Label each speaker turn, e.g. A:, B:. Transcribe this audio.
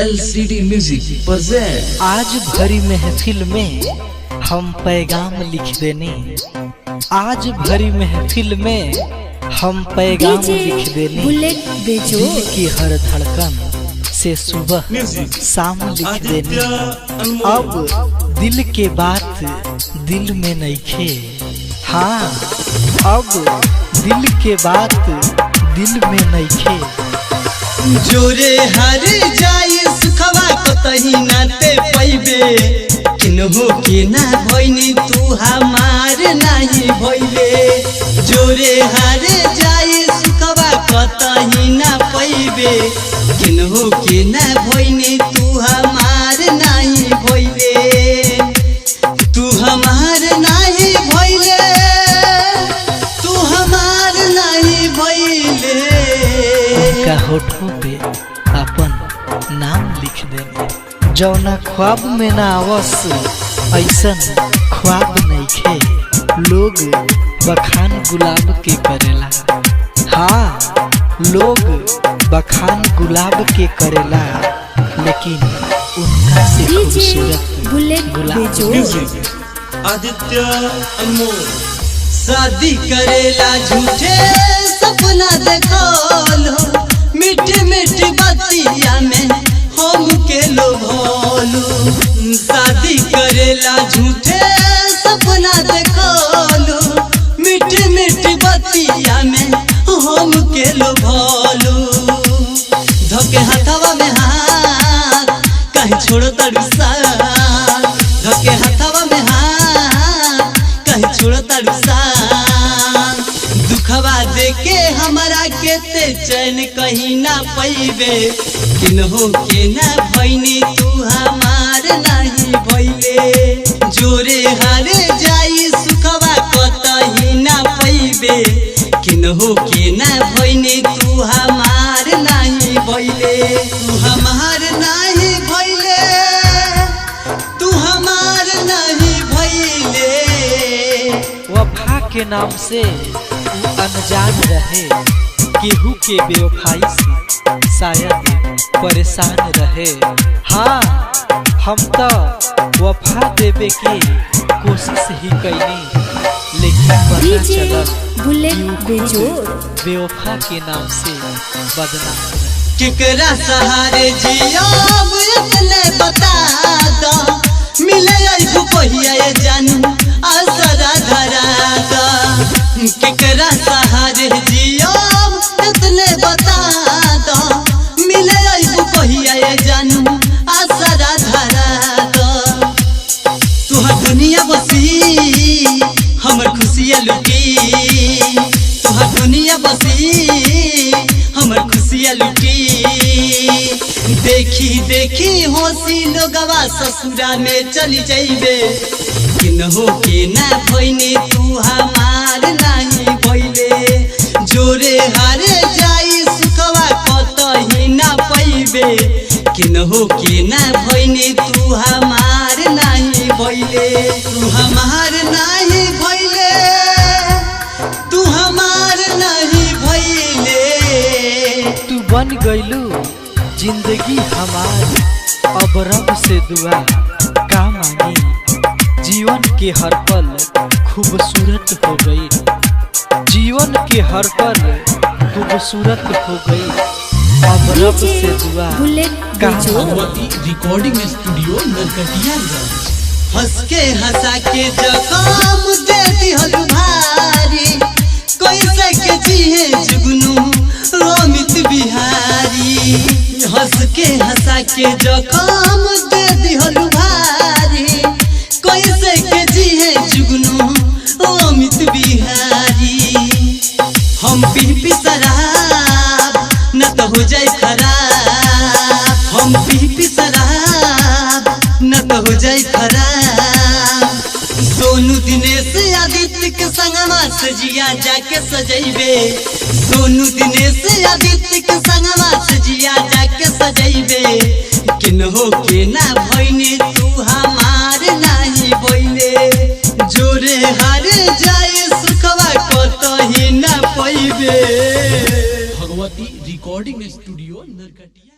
A: LCD music present.
B: आज भरी महफिल में हम पैगाम लिख देने, आज भरी महफिल में हम पैगाम लिख देने, दिल की हर धड़कन से सुबह शाम लिख देने। अब दिल के बात दिल में नइखे, हाँ अब दिल के बात दिल में नइखे।
C: जोरे हर जाई सुखवा कतही नाते पैबे, किन्हो के ना भइनी तू हमार नाही भइले। जोरे हर जाई सुखवा कतही ना पैबे, किन्हो के ना भइनी तू हमार नाही भइले। तू हमार नाही भइले, तू हमार नाही भइले।
B: उनका होठों पे अपन नाम लिख देने, जौना ख्वाब में ना आवस ऐसन ख्वाब नइखे। लोग बखान गुलाब के करेला, हाँ लोग बखान गुलाब के करेला, लेकिन उनका से खूबसूरत गुलाब।
A: आदित्य अनमोल
C: शादी करेला झूठे सपना देखलो, मीठी मीठी बतिया में हम के लोभलो। शादी करेला झूठे सपना देखलो, मीठी मीठी बतिया में हम के लोभलो। धोके हाथवा में हाथ कहीं छोड़ो तड़ुसा, धोके हाथवा में हाथ कहीं छोड़ो तड़ुसा। दुखवा देके हमारा केते चैन कहीं ना पैबे, किन्हो के ना भइनी तू हमार नहीं भइले। जोरे हारे जाई सुखवा कतही ना पैबे, किन्हो के ना भइनी तू हमार नहीं भइले। तू हमार नहीं भइले, तू हमार नहीं भइले।
B: वफा के नाम से अनजान रहे, केहू के बेवफाई से शायद परेशान रहे। हाँ हम तो वफा देवे के कोशिश ही कैनी, लेकिन पता चला बेवफा के नाम से बदनाम रहे।
C: केकरा सहारे जियाब इतने बता दो, मिले पहिया जानू आसरा धरा दो। केकरा सहारे जियाब इतने बता दो, मिले पहिया जानू आसरा धरा दो। तुहार दुनिया बसी हमर खुशियाँ लुटी, तुहार दुनिया बसी हमर खुशियाँ लुटी। देखी देखी होशी लोगवा ससुरा में चली जाइबे, किन्हो के ना भइनी तू हमार नहीं भइले। जोरे हारे जाई सुखवा कतही ना पैबे, किन्हो के ना भइनी तू हमार नहीं भइले। तू हमार नहीं भइले, तू हमार नहीं भइले।
B: तू बन गइलू जिंदगी हमारी, अब रब से दुआ का मांगी। जीवन के हर पल खूबसूरत हो गई, जीवन के हर पल खूबसूरत हो गई। अब रब से दुआ का
A: भगवती रिकॉर्डिंग स्टूडियो नरकटिया।
C: हंस के हंसा के जख्म दे दिहल भारी, कैसे के जिए जुगनू रोमित बिहारी। हंस के हंसा के जख्म दे दिहल भारी, कैसे के जिए जुगनू रोमित बिहारी। हम पी शराब न तो हो जाए खराब, हम पी शराब न तो हो जाए खराब। सोनू दिनेश आदित्य के संगमा सजिया जाके सजैबे, सोनू दिनेश आदित्य के संगमा सजिया जाके सजैबे। किन्हो के ना भइनी तू हमार नहीं भइले। जोरे हारे जाए सुखवा कतही ना पैबे।
A: Bhagwati recording studio Narkatiya.